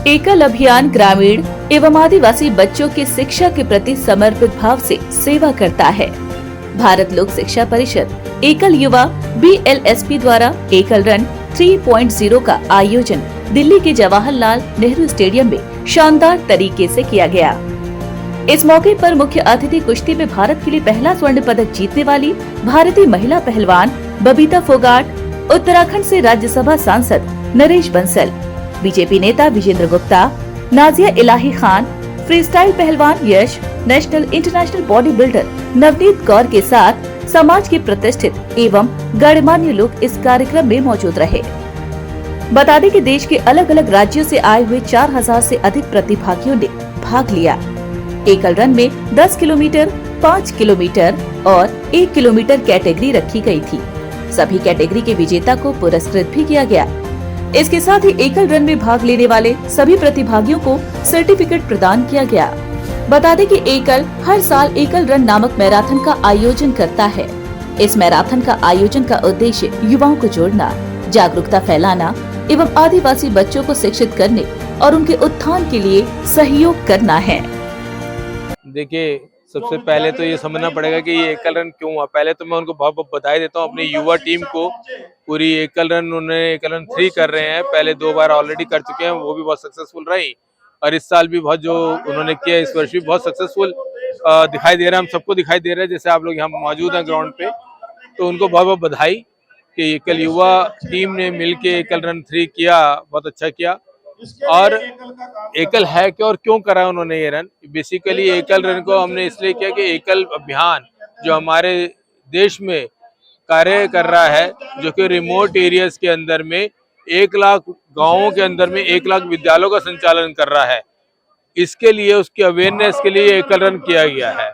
एकल अभियान ग्रामीण एवं आदिवासी बच्चों की शिक्षा के प्रति समर्पित भाव से सेवा करता है। भारत लोक शिक्षा परिषद एकल युवा BLSP द्वारा एकल रन 3.0 का आयोजन दिल्ली के जवाहरलाल नेहरू स्टेडियम में शानदार तरीके से किया गया। इस मौके पर मुख्य अतिथि कुश्ती में भारत के लिए पहला स्वर्ण पदक जीतने वाली भारतीय महिला पहलवान बबीता फोगाट, उत्तराखंड से राज्यसभा सांसद नरेश बंसल, बीजेपी नेता विजेंद्र गुप्ता, नाजिया इलाही खान, फ्री स्टाइल पहलवान Yash, national international body builder Navneet Kaur के साथ समाज के प्रतिष्ठित एवं गणमान्य लोग इस कार्यक्रम में मौजूद रहे। बता दें कि देश के अलग अलग राज्यों से आए हुए 4000 से अधिक प्रतिभागियों ने भाग लिया। एकल रन में 10 किलोमीटर, 5 किलोमीटर और 1 किलोमीटर कैटेगरी रखी गई थी। सभी कैटेगरी के विजेता को पुरस्कृत भी किया गया। इसके साथ ही एकल रन में भाग लेने वाले सभी प्रतिभागियों को सर्टिफिकेट प्रदान किया गया। बता दें कि एकल हर साल एकल रन नामक मैराथन का आयोजन करता है। इस मैराथन का आयोजन का उद्देश्य युवाओं को जोड़ना, जागरूकता फैलाना एवं आदिवासी बच्चों को शिक्षित करने और उनके उत्थान के लिए सहयोग करना है। देखिए, सबसे पहले तो ये समझना पड़ेगा कि ये एकल रन क्यों हुआ। पहले तो मैं उनको बहुत बहुत बधाई देता हूँ अपनी युवा टीम को। पूरी एकल रन उन्होंने एकल रन 3 कर रहे हैं, पहले 2 बार ऑलरेडी कर चुके हैं, वो भी बहुत सक्सेसफुल रही। और इस साल भी बहुत जो उन्होंने किया, इस वर्ष भी बहुत सक्सेसफुल दिखाई दे रहा है, हम सबको दिखाई दे रहा है, जैसे आप लोग यहाँ मौजूद हैं ग्राउंड पे। तो उनको बहुत बहुत बधाई कि एकल युवा टीम ने मिलके एकल रन 3 किया, बहुत अच्छा किया। और एकल है क्या और क्यों करा उन्होंने ये रन? बेसिकली एकल रन को हमने इसलिए किया कि एकल अभियान जो हमारे देश में कार्य कर रहा है, जो कि रिमोट एरियाज के अंदर में 1 लाख गांवों के अंदर में 1 लाख विद्यालयों का संचालन कर रहा है। इसके लिए, उसकी अवेयरनेस के लिए एकल रन किया गया है।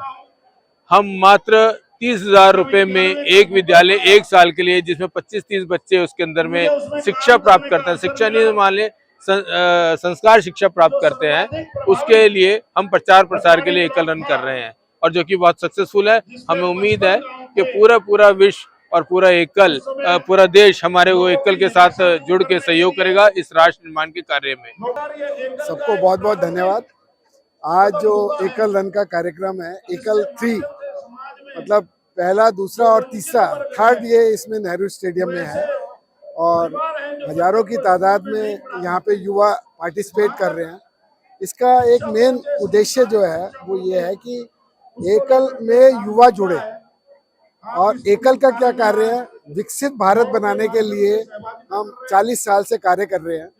हम मात्र 30,000 रुपए में एक विद्यालय 1 साल के लिए, जिसमें 25-30 बच्चे उसके अंदर में शिक्षा प्राप्त करते हैं, शिक्षा नहीं मान ले संस्कार शिक्षा प्राप्त करते हैं, उसके लिए हम प्रचार प्रसार के लिए एकल रन कर रहे हैं और जो कि बहुत सक्सेसफुल है। हमें उम्मीद है कि पूरा विश्व और पूरा देश हमारे वो एकल के साथ जुड़ के सहयोग करेगा इस राष्ट्र निर्माण के कार्य में। सबको बहुत बहुत धन्यवाद। आज जो एकल रन का कार्यक्रम है, एकल 3 मतलब पहला, दूसरा और तीसरा, थर्ड ये इसमें नेहरू स्टेडियम में है और हजारों की तादाद में यहाँ पे युवा पार्टिसिपेट कर रहे हैं। इसका एक मेन उद्देश्य जो है वो ये है कि एकल में युवा जुड़े और एकल का क्या कार्य है, विकसित भारत बनाने के लिए हम 40 साल से कार्य कर रहे हैं।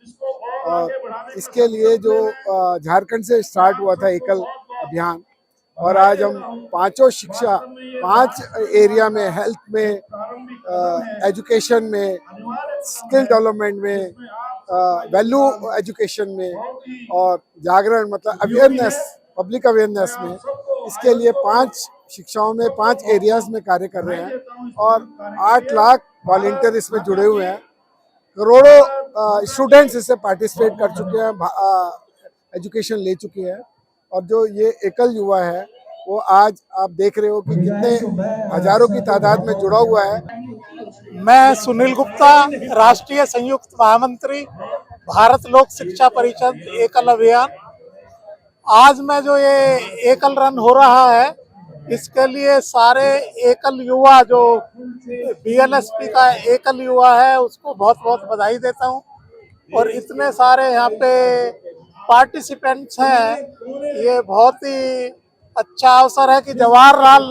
और इसके लिए जो झारखंड से स्टार्ट हुआ था एकल अभियान, और आज हम 5 एरिया में, हेल्थ में, एजुकेशन में, स्किल डेवलपमेंट में, वैल्यू एजुकेशन में और जागरण मतलब अवेयरनेस, पब्लिक अवेयरनेस में, इसके लिए 5 शिक्षाओं में 5 एरियाज में कार्य कर रहे हैं और 8 लाख वॉलंटियर इसमें जुड़े हुए हैं। करोड़ों स्टूडेंट्स इससे पार्टिसिपेट कर चुके हैं, एजुकेशन ले चुके हैं। और जो ये एकल युवा है वो आज आप देख रहे हो कि कितने हजारों की तादाद में जुड़ा हुआ है। मैं सुनील गुप्ता, राष्ट्रीय संयुक्त महामंत्री, भारत लोक शिक्षा परिषद एकल अभियान। आज में जो ये एकल रन हो रहा है, इसके लिए सारे एकल युवा, जो BLSP का एकल युवा है, उसको बहुत बहुत बधाई देता हूँ। और इतने सारे यहाँ पे पार्टिसिपेंट्स हैं, ये बहुत ही अच्छा अवसर है कि जवाहरलाल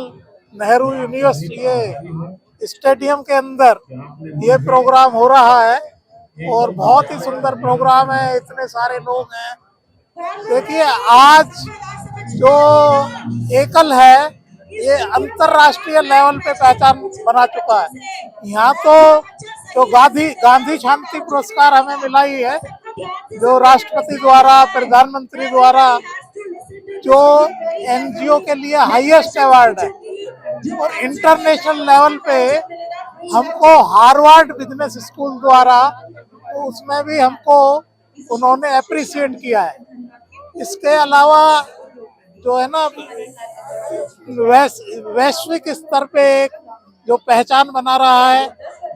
नेहरू यूनिवर्सिटी ये स्टेडियम के अंदर ये प्रोग्राम हो रहा है और बहुत ही सुंदर प्रोग्राम है। इतने सारे लोग हैं। देखिए, आज जो एकल है ये अंतरराष्ट्रीय लेवल पे पहचान बना चुका है। यहाँ तो गांधी शांति पुरस्कार हमें मिला ही है, जो राष्ट्रपति द्वारा, प्रधानमंत्री द्वारा, जो NGO के लिए हाईएस्ट अवार्ड है। और इंटरनेशनल लेवल पे हमको हार्वर्ड बिजनेस स्कूल द्वारा, उसमें भी हमको उन्होंने अप्रिशिएट किया है। इसके अलावा जो है ना, वैश्विक स्तर पे जो पहचान बना रहा है,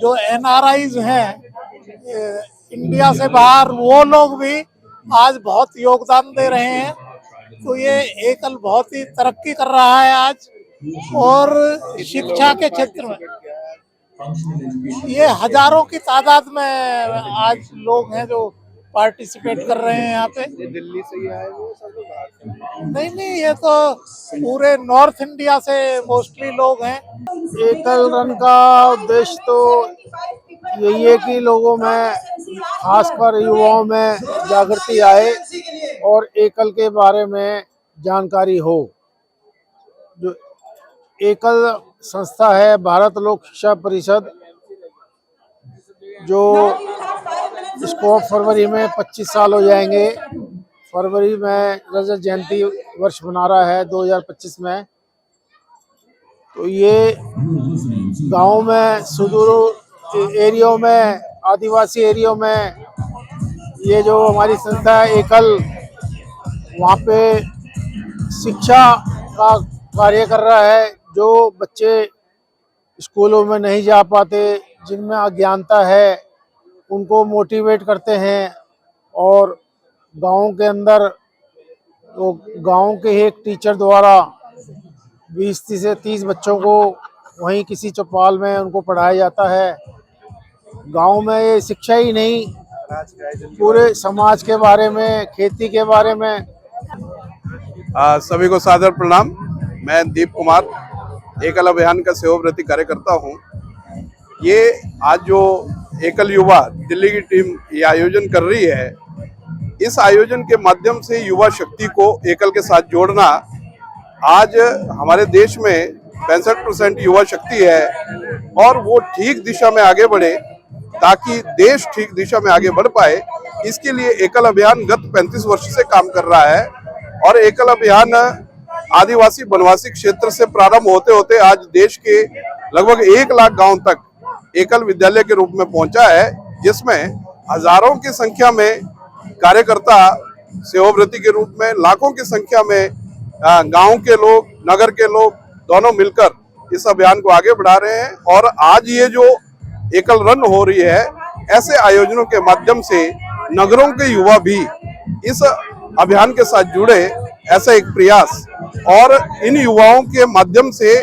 जो NRIs हैं इंडिया से बाहर, वो लोग भी आज बहुत योगदान दे रहे हैं। तो ये एकल बहुत ही तरक्की कर रहा है आज, और शिक्षा के क्षेत्र में ये हजारों की तादाद में आज लोग हैं जो पार्टिसिपेट कर रहे हैं यहाँ पे। दिल्ली से ही आए वो सब लोग? नहीं, ये तो पूरे नॉर्थ इंडिया से मोस्टली लोग हैं। एकल रन का उद्देश्य तो यही है कि लोगों में, खासकर युवाओं में जागृति आए और एकल के बारे में जानकारी हो। जो एकल संस्था है भारत लोक शिक्षा परिषद, जो इसको फरवरी में 25 साल हो जाएंगे। फरवरी में रजत जयंती वर्ष मना रहा है 2025 में। तो ये गांव में, सुदूर एरियो में, आदिवासी एरियो में ये जो हमारी संस्था है एकल, वहाँ पे शिक्षा का कार्य कर रहा है। जो बच्चे स्कूलों में नहीं जा पाते, जिनमें अज्ञानता है, उनको मोटिवेट करते हैं। और गाँव के अंदर तो गांव के एक टीचर द्वारा 20 से 30 बच्चों को वहीं किसी चौपाल में उनको पढ़ाया जाता है। गांव में ये शिक्षा ही नहीं, पूरे समाज के बारे में, खेती के बारे में। सभी को सादर प्रणाम। मैं दीप कुमार, एकल अभियान का सेवाव्रती कार्यकर्ता हूं। ये आज जो एकल युवा दिल्ली की टीम ये आयोजन कर रही है, इस आयोजन के माध्यम से युवा शक्ति को एकल के साथ जोड़ना। आज हमारे देश में 65% युवा शक्ति है और वो ठीक दिशा में आगे बढ़े, ताकि देश ठीक दिशा में आगे बढ़ पाए। इसके लिए एकल अभियान गत 35 वर्ष से काम कर रहा है। और एकल अभियान आदिवासी वनवासी क्षेत्र से प्रारंभ होते होते आज देश के लगभग 1 लाख गांव तक एकल विद्यालय के रूप में पहुंचा है, जिसमें हजारों की संख्या में कार्यकर्ता सेवाव्रती के रूप में, लाखों की संख्या में गांव के लोग, नगर के लोग दोनों मिलकर इस अभियान को आगे बढ़ा रहे हैं। और आज ये जो एकल रन हो रही है, ऐसे आयोजनों के माध्यम से नगरों के युवा भी इस अभियान के साथ जुड़े, ऐसा एक प्रयास। और इन युवाओं के माध्यम से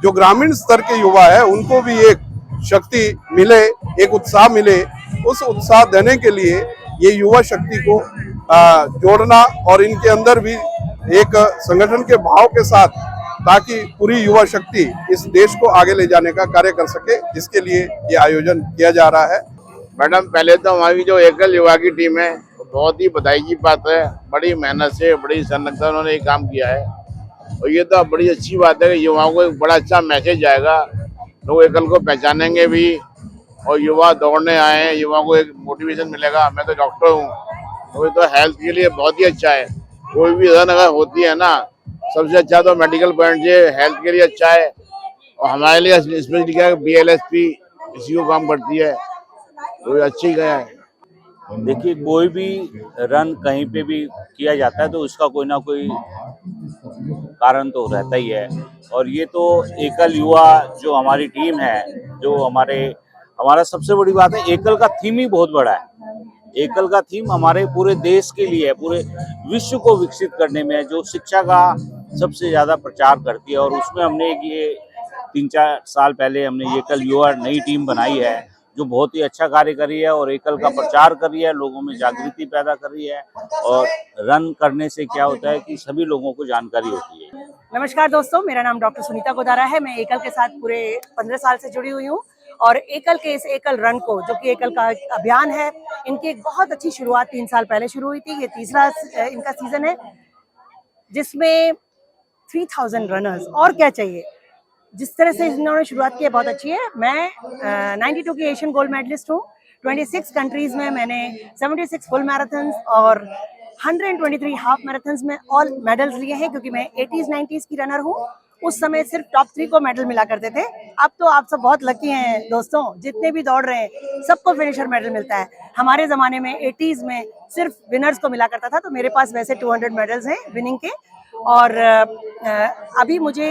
जो ग्रामीण स्तर के युवा है, उनको भी एक शक्ति मिले, एक उत्साह मिले। उस उत्साह देने के लिए ये युवा शक्ति को जोड़ना और इनके अंदर भी एक संगठन के भाव के साथ, ताकि पूरी युवा शक्ति इस देश को आगे ले जाने का कार्य कर सके, जिसके लिए ये आयोजन किया जा रहा है। मैडम, पहले तो हमारी जो एकल युवा की टीम है, बहुत ही बधाई की बात है। बड़ी मेहनत से, बड़ी संलग्नता उन्होंने ये काम किया है, और ये तो बड़ी अच्छी बात है कि युवाओं को एक बड़ा अच्छा मैसेज जाएगा। लोग एकल को पहचानेंगे भी, और युवा दौड़ने आए हैं, युवाओं को एक मोटिवेशन मिलेगा। मैं तो डॉक्टर हूँ, तो ये तो हेल्थ के लिए बहुत ही अच्छा है। कोई भी रन अगर होती है ना, सबसे अच्छा तो मेडिकल पॉइंट से हेल्थ के लिए अच्छा है। और हमारे लिए स्पेशली क्या है, BLSP इसी को काम करती है, तो अच्छी गया है। देखिए, कोई भी रन कहीं पे भी किया जाता है तो उसका कोई ना कोई कारण तो रहता ही है। और ये तो एकल युवा जो हमारी टीम है, जो हमारा सबसे बड़ी बात है, एकल का थीम ही बहुत बड़ा है। एकल का थीम हमारे पूरे देश के लिए है, पूरे विश्व को विकसित करने में, जो शिक्षा का सबसे ज्यादा प्रचार करती है। और उसमें हमने ये 3-4 साल पहले हमने एकल युवा नई टीम बनाई है, जो बहुत ही अच्छा कार्य कर रही है और एकल का प्रचार कर रही है, लोगों में जागृति पैदा कर रही है। और रन करने से क्या होता है कि सभी लोगों को जानकारी होती है। नमस्कार दोस्तों, मेरा नाम डॉक्टर सुनीता गोदारा है। मैं एकल के साथ पूरे 15 साल से जुड़ी हुई हूँ, और एकल के इस एकल रन को, जो कि एकल का अभियान है, इनकी एक बहुत अच्छी शुरुआत 3 साल पहले शुरू हुई थी। ये तीसरा इनका सीजन है, जिसमें 3000 रनर्स, और क्या चाहिए। जिस तरह से इन्होंने शुरुआत की है, बहुत अच्छी है। मैं 92 की एशियन गोल्ड मेडलिस्ट हूँ। 26 कंट्रीज में मैंने 76 फुल मैराथन्स और 123 हाफ मैराथन्स में ऑल मेडल्स लिए हैं, क्योंकि मैं 80s 90s की रनर हूँ। उस समय सिर्फ टॉप 3 को मेडल मिला करते थे। अब तो आप सब बहुत लकी हैं दोस्तों, जितने भी दौड़ रहे हैं सबको फिनिशर मेडल मिलता है। हमारे ज़माने में 80s में सिर्फ विनर्स को मिला करता था। तो मेरे पास वैसे 200 मेडल्स हैं विनिंग के। और अभी मुझे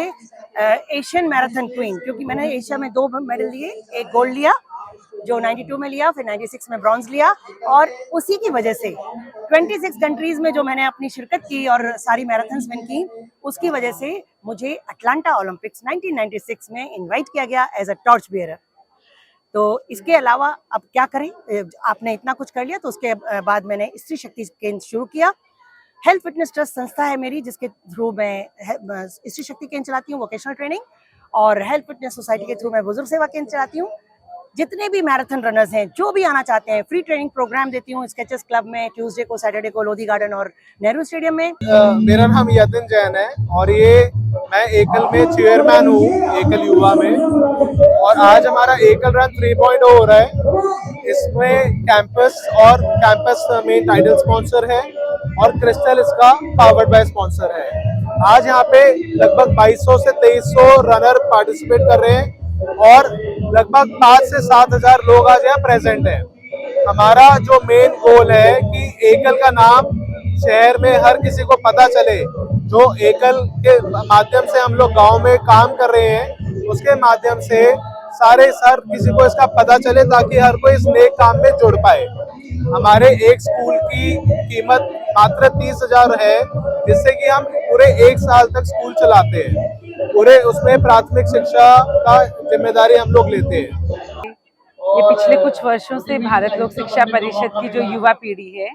एशियन मैराथन क्वीन, क्योंकि मैंने एशिया में 2 मेडल लिए, एक गोल्ड लिया जो 92 में लिया, फिर 96 में ब्रॉन्ज लिया, और उसी की वजह से 26 कंट्रीज में जो मैंने अपनी शिरकत की और सारी मैराथन्स विन की, उसकी वजह से मुझे अटलांटा ओलंपिक्स 1996 में इनवाइट किया गया एज अ टॉर्च बियरर। तो इसके अलावा अब क्या करें, आपने इतना कुछ कर लिया, तो उसके बाद मैंने स्त्री शक्ति केंद्र शुरू किया। हेल्थ फिटनेस ट्रस्ट संस्था है मेरी, जिसके थ्रू मैं स्त्री शक्ति केंद्र चलाती हूँ, वोकेशनल ट्रेनिंग, और हेल्थ फिटनेस सोसाइटी के थ्रू मैं बुजुर्ग सेवा केंद्र चलाती हूँ। जितने भी मैराथन रनर्स हैं, जो भी आना चाहते हैं, फ्री ट्रेनिंग प्रोग्राम देती हूँ स्केचेस क्लब में, ट्यूसडे को, सैटरडे को लोधी गार्डन और नेहरू स्टेडियम में। मेरा नाम यतिन जैन है और मैं एकल में चेयरमैन हूँ, एकल युवा में। और आज हमारा एकल रन 3.0 हो रहा है। इसमें कैंपस मेन टाइटल स्पॉन्सर है और क्रिस्टल इसका पावर्ड बाय स्पॉन्सर है। आज यहाँ पे लगभग 2200 से 2300 रनर पार्टिसिपेट कर रहे हैं और लगभग 5 से 7 हजार लोग आज यहाँ प्रेजेंट हैं। हमारा जो मेन गोल है कि एकल का नाम शहर में हर किसी को पता चले। जो एकल के माध्यम से हम लोग गांव में काम कर रहे हैं, उसके माध्यम से हर किसी को इसका पता चले, ताकि हर कोई इस नेक काम में जुड़ पाए। हमारे एक स्कूल की कीमत मात्र 30,000 है, जिससे कि हम पूरे 1 साल तक स्कूल चलाते हैं। पूरे उसमें प्राथमिक शिक्षा का जिम्मेदारी हम लोग लेते हैं। ये पिछले कुछ वर्षों से भारत लोक शिक्षा परिषद की जो युवा पीढ़ी है,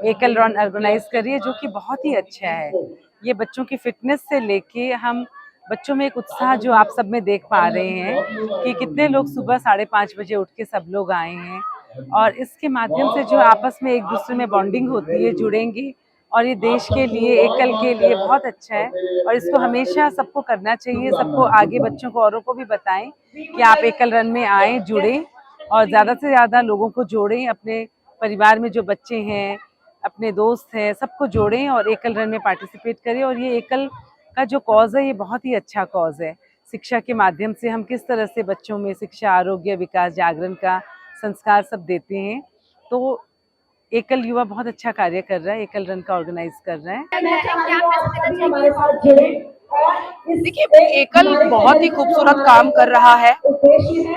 एकल रन ऑर्गेनाइज कर रही है, जो कि बहुत ही अच्छा है। ये बच्चों की फिटनेस से लेके हम बच्चों में एक उत्साह जो आप सब में देख पा रहे हैं कि कितने लोग सुबह 5:30 बजे उठ के सब लोग आए हैं, और इसके माध्यम से जो आपस में एक दूसरे में बॉन्डिंग होती है, जुड़ेंगे, और ये देश के लिए, एकल के लिए बहुत अच्छा है। और इसको हमेशा सबको करना चाहिए, सबको आगे बच्चों को, औरों को भी बताएं कि आप एकल रन में आएँ, जुड़ें और ज़्यादा से ज़्यादा लोगों को जोड़ें। अपने परिवार में जो बच्चे हैं, अपने दोस्त हैं, सबको जोड़ें और एकल रन में पार्टिसिपेट करें। और ये एकल का जो कॉज है, ये बहुत ही अच्छा कॉज है। शिक्षा के माध्यम से हम किस तरह से बच्चों में शिक्षा, आरोग्य, विकास, जागरण का संस्कार सब देते हैं। तो एकल युवा बहुत अच्छा कार्य कर रहा है, एकल रन का ऑर्गेनाइज कर रहा है। देखिए, एकल बहुत ही खूबसूरत काम कर रहा है,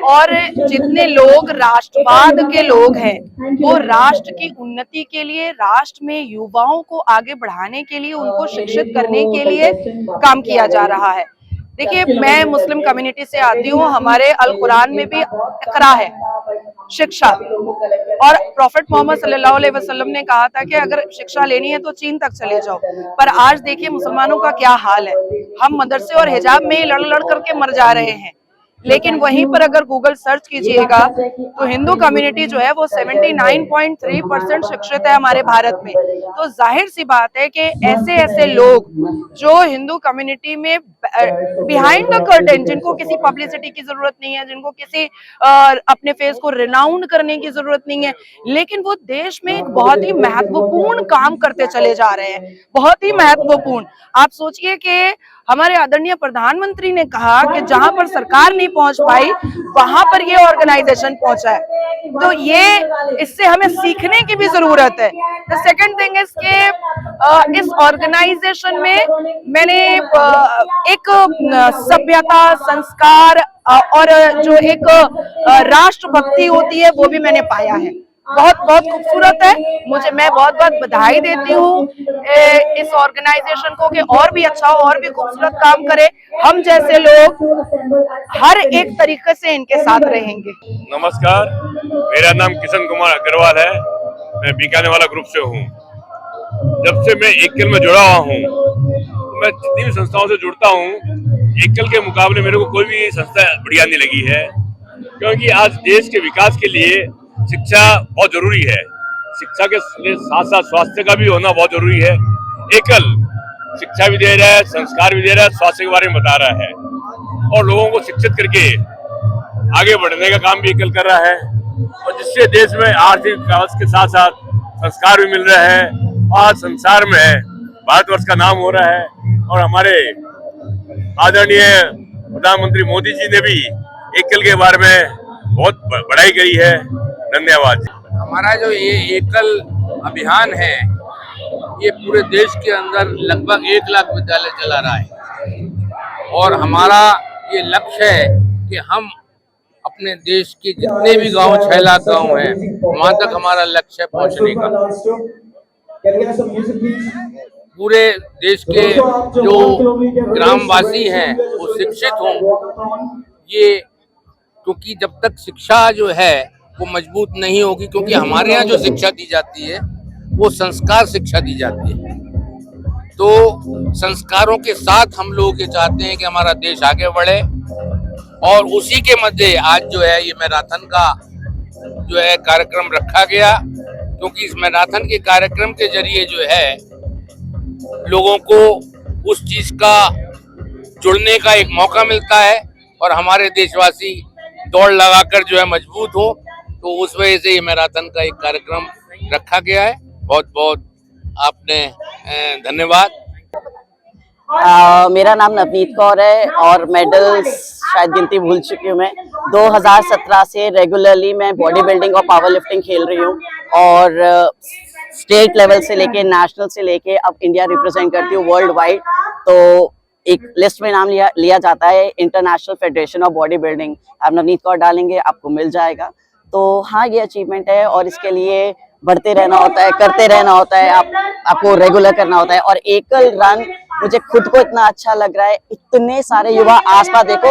और जितने लोग राष्ट्रवाद के लोग हैं, वो राष्ट्र की उन्नति के लिए, राष्ट्र में युवाओं को आगे बढ़ाने के लिए, उनको शिक्षित करने के लिए काम किया जा रहा है। देखिए, मैं मुस्लिम कम्युनिटी से आती हूँ। हमारे अल कुरान में भी इकरा है, शिक्षा, और प्रॉफेट मोहम्मद सल्लल्लाहु अलैहि वसल्लम ने कहा था कि अगर शिक्षा लेनी है तो चीन तक चले जाओ। पर आज देखिए मुसलमानों का क्या हाल है। हम मदरसे और हिजाब में ही लड़ लड़ करके मर जा रहे हैं, लेकिन वहीं पर अगर गूगल सर्च कीजिएगा तो हिंदू कम्युनिटी जो है वो 79.3% शिक्षित है हमारे भारत में। तो जाहिर सी बात है कि ऐसे ऐसे लोग जो हिंदू कम्युनिटी में बिहाइंड द कर्टेन, जिनको किसी पब्लिसिटी की जरूरत नहीं है, जिनको किसी अपने फेस को रिनाउंड करने की जरूरत नहीं है, लेकिन वो देश में एक बहुत ही महत्वपूर्ण काम करते चले जा रहे हैं, बहुत ही महत्वपूर्ण। आप सोचिए कि हमारे आदरणीय प्रधानमंत्री ने कहा कि जहां पर सरकार नहीं पहुंच पाई, वहां पर ये ऑर्गेनाइजेशन पहुंचा है। तो ये इससे हमें सीखने की भी जरूरत है। द सेकंड थिंग इज के इस ऑर्गेनाइजेशन में मैंने एक सभ्यता, संस्कार और जो एक राष्ट्रभक्ति होती है, वो भी मैंने पाया है। बहुत बहुत खूबसूरत है। मैं बहुत बहुत बधाई देती हूँ इस ऑर्गेनाइजेशन को कि और भी अच्छा हो, और भी खूबसूरत काम करे। हम जैसे लोग हर एक तरीके से इनके साथ रहेंगे। नमस्कार, मेरा नाम किशन कुमार अग्रवाल है। मैं बीकानेर वाला ग्रुप से हूँ। जब से मैं एकल में जुड़ा हुआ हूँ, मैं जितनी भी संस्थाओं से जुड़ता हूँ, एकल के मुकाबले मेरे को कोई भी संस्था बढ़िया नहीं लगी है, क्योंकि आज देश के विकास के लिए शिक्षा बहुत जरूरी है। शिक्षा के साथ साथ स्वास्थ्य का भी होना बहुत जरूरी है। एकल शिक्षा भी दे रहा है, संस्कार भी दे रहा है, स्वास्थ्य के बारे में बता रहा है, और लोगों को शिक्षित करके आगे बढ़ने का काम भी एकल कर रहा है, और जिससे देश में आर्थिक विकास के साथ साथ संस्कार भी मिल रहा है। आज संसार में भारतवर्ष का नाम हो रहा है, और हमारे आदरणीय प्रधानमंत्री मोदी जी ने भी एकल के बारे में बहुत बड़ाई करी है। धन्यवाद। हमारा जो ये एकल अभियान है, ये पूरे देश के अंदर लगभग 1 लाख विद्यालय चला रहा है, और हमारा ये लक्ष्य है कि हम अपने देश के जितने भी गांव 6 लाख गांव हैं वहां तक हमारा लक्ष्य है पहुंचने का। पूरे देश के जो ग्रामवासी हैं वो शिक्षित हों, ये क्योंकि जब तक शिक्षा जो है वो मजबूत नहीं होगी, क्योंकि हमारे यहाँ जो शिक्षा दी जाती है वो संस्कार शिक्षा दी जाती है, तो संस्कारों के साथ हम लोग ये चाहते हैं कि हमारा देश आगे बढ़े। और उसी के मध्य आज जो है ये मैराथन का जो है कार्यक्रम रखा गया, क्योंकि इस मैराथन के कार्यक्रम के जरिए जो है लोगों को उस चीज का जुड़ने का एक मौका मिलता है और हमारे देशवासी दौड़ लगाकर जो है मजबूत हो, तो उस वजह से ये मैराथन का एक कार्यक्रम रखा गया है। बहुत बहुत आपने धन्यवाद। मेरा नाम नवनीत कौर है और मेडल्स शायद गिनती भूल चुकी हूँ मैं। 2017 से रेगुलरली मैं बॉडी बिल्डिंग और पावर लिफ्टिंग खेल रही हूँ और स्टेट लेवल से लेके नेशनल से लेके अब इंडिया रिप्रेजेंट करती हूँ वर्ल्ड वाइड। तो एक लिस्ट में नाम लिया जाता है international federation of body building. आप नवनीत कौर डालेंगे आपको मिल जाएगा। तो हाँ, ये अचीवमेंट है और इसके लिए बढ़ते रहना होता है, करते रहना होता है, आपको रेगुलर करना होता है। और एकल रन मुझे खुद को इतना अच्छा लग रहा है, इतने सारे युवा आसपास देखो।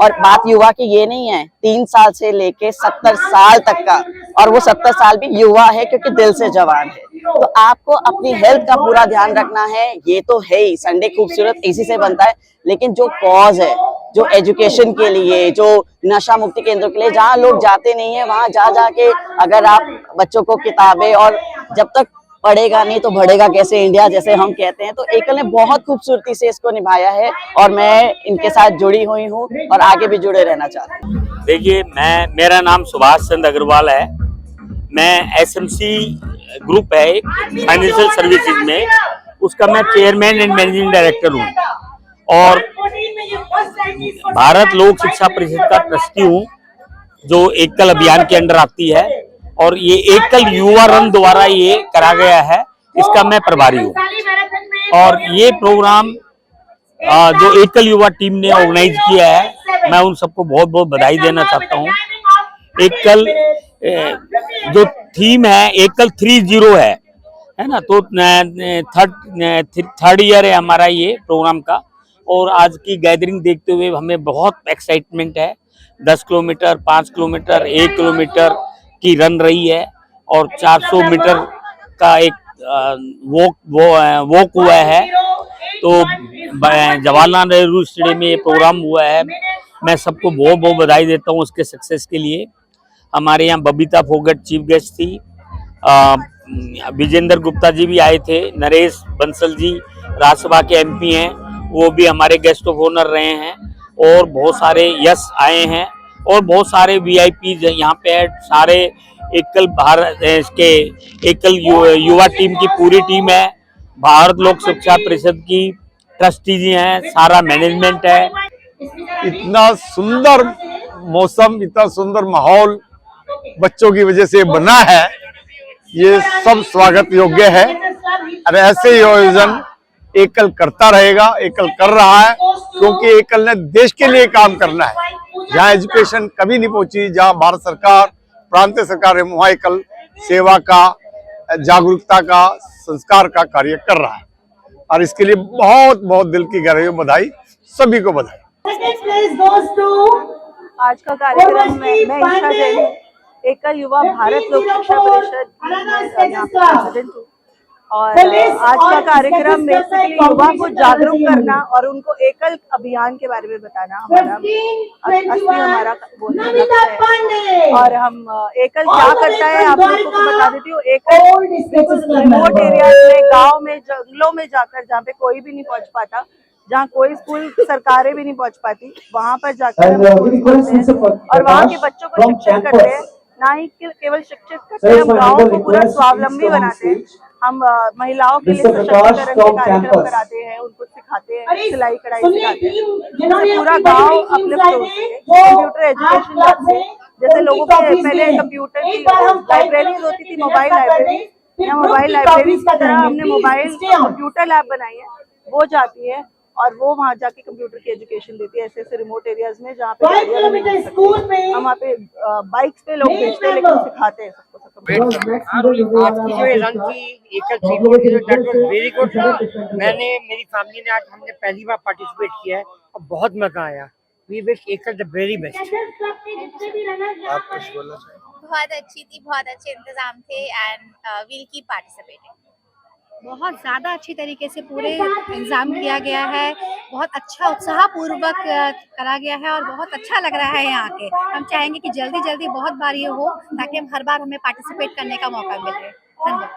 और बात युवा की ये नहीं है, 3 साल से लेके 70 साल तक का, और वो 70 साल भी युवा है क्योंकि दिल से जवान है। तो आपको अपनी हेल्थ का पूरा ध्यान रखना है, ये तो है ही। संडे खूबसूरत इसी से बनता है, लेकिन जो कॉज है, जो एजुकेशन के लिए, जो नशा मुक्ति केंद्र के लिए जहाँ लोग जाते नहीं है, वहाँ जा जाके अगर आप बच्चों को किताबें, और जब तक पढ़ेगा नहीं तो बढ़ेगा कैसे इंडिया, जैसे हम कहते हैं। तो एकल ने बहुत खूबसूरती से इसको निभाया है और मैं इनके साथ जुड़ी हुई हूँ और आगे भी जुड़े रहना चाहती हूँ। देखिए, मेरा नाम सुभाष चंद्र अग्रवाल है। मैं SMC ग्रुप है एक फाइनेंशियल सर्विसेज में, उसका मैं चेयरमैन एंड मैनेजिंग डायरेक्टर हूँ और भारत लोक शिक्षा परिषद का ट्रस्टी हूँ जो एकल अभियान के अंडर आती है। और ये एकल युवा रन द्वारा ये करा गया है, इसका मैं प्रभारी हूँ। और ये प्रोग्राम जो एकल युवा टीम ने ऑर्गेनाइज किया है, मैं उन सबको बहुत बहुत बधाई देना चाहता हूँ। एकल जो थीम है एकल 30 है ना, तो थर्ड ईयर है हमारा ये प्रोग्राम का। और आज की गैदरिंग देखते हुए हमें बहुत एक्साइटमेंट है। 10 किलोमीटर, 5 किलोमीटर, 1 किलोमीटर की रन रही है और 400 मीटर का एक वॉक हुआ है। तो जवाहरलाल नेहरू स्टेडियम में ये प्रोग्राम हुआ है। मैं सबको बहुत बहुत बधाई देता हूँ उसके सक्सेस के लिए। हमारे यहाँ बबीता फोगट चीफ गेस्ट थी, विजेंद्र गुप्ता जी भी आए थे, नरेश बंसल जी राज्यसभा के MP हैं, वो भी हमारे गेस्ट ऑफ ऑनर रहे हैं, और बहुत सारे यश आए हैं और बहुत सारे VIP यहाँ पे है। सारे एकल भारत के एकल युवा टीम की पूरी टीम है, भारत लोक शिक्षा परिषद की ट्रस्टी जी हैं, सारा मैनेजमेंट है। इतना सुंदर मौसम, इतना सुंदर माहौल बच्चों की वजह से बना है, ये सब स्वागत योग्य है। और ऐसे ही आयोजन एकल करता रहेगा, एकल कर रहा है, क्योंकि एकल ने देश के लिए काम करना है। जहाँ एजुकेशन कभी नहीं पहुंची, जहाँ भारत सरकार, प्रांतीय सरकार है, वहाँ एकल सेवा का, जागरूकता का, संस्कार का कार्य कर रहा है। और इसके लिए बहुत बहुत दिल की गहराई में बधाई, सभी को बधाई। आज का कार्यक्रम मैं ईशा जैन, एकल युवा भारत लोक शिक्षा परिषद प्रेसिडेंट हूँ। और आज का कार्यक्रम बेसिकली युवा को जागरूक करना और उनको एकल अभियान के बारे में बताना हमारा हमारा लक्ष्य है। और हम एकल क्या करता है आप लोगों को बता देती हूँ। एकल रिमोट एरिया में, गांव में, जंगलों में जाकर, जहाँ पे कोई भी नहीं पहुँच पाता, जहाँ कोई स्कूल सरकारें भी नहीं पहुँच पाती, वहाँ पर जाकर और वहाँ के बच्चों को शिक्षित करते हैं। ना ही केवल शिक्षित करते हैं, हम गाँव को पूरा स्वावलंबी बनाते हैं। हम महिलाओं के लिए सशक्तिकरण के कार्यक्रम कराते हैं, उनको सिखाते हैं, सिलाई कढ़ाई सिखाते हैं, जिससे पूरा गांव अपलिफ्ट हो सके। कंप्यूटर एजुकेशन जाते, जैसे लोगों के पहले कंप्यूटर की लाइब्रेरीज होती थी, मोबाइल लाइब्रेरी, या मोबाइल लाइब्रेरीज की तरह हमने मोबाइल कंप्यूटर लैब बनाई है, वो जाती है। और वो वहाँ जाके कंप्यूटर की एजुकेशन देती है ऐसे ऐसे रिमोट एरियाज में जहाँ पे गाड़ियाँ नहीं मिल सकती। हम वहाँ पे बाइक्स पे लोग भेजते हैं लेकिन सिखाते हैं सबको। आज की जो ये रन थी एकल दैट वाज वेरी गुड। मैंने मेरी फैमिली ने आज हमने पहली बार पार्टिसिपेट किया है और बहुत मजा आया। वी विश एकल द वेरी बेस्ट। आप कुछ बोलना चाहिए? बहुत अच्छी थी, बहुत अच्छे इंतजाम थे एंड वील कीप पार्टिसिपेटिंग। बहुत ज़्यादा अच्छी तरीके से पूरे इंतजाम किया गया है, बहुत अच्छा उत्साहपूर्वक करा गया है और बहुत अच्छा लग रहा है यहाँ के। हम चाहेंगे कि जल्दी जल्दी बहुत बार ये हो ताकि हम हर बार हमें पार्टिसिपेट करने का मौका मिले। धन्यवाद।